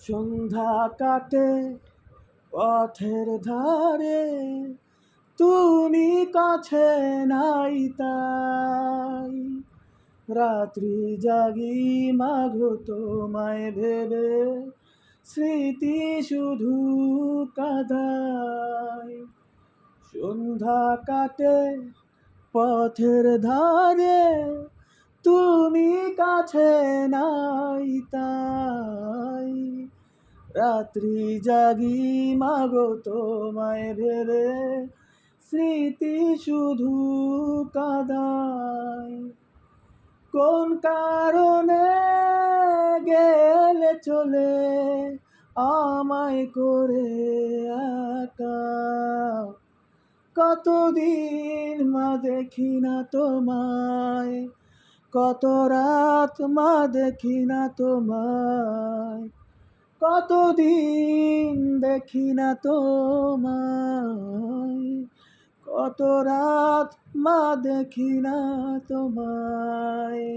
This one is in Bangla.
সন্ধ্যা কাটে পথের ধারে, তুমি কাছে নাই তাই। রাত্রি জাগি মাগো তোমায় ভেবে, স্মৃতি শুধু কাঁদায়। সন্ধ্যা কাটে পথের ধারে, তুমি কাছে নাই তাই। রাত্রি জাগি মাগো তোমায় ভেবে, স্মৃতি শুধু কাঁদায়। কোন কারণে গেলে চলে আমায় করে একা? কতদিন মা দেখি না তোমায়, কত রাত মা দেখি না তোমায়, কতদিন দেখি না তোমায়, কত রাত মা দেখি না তোমায়।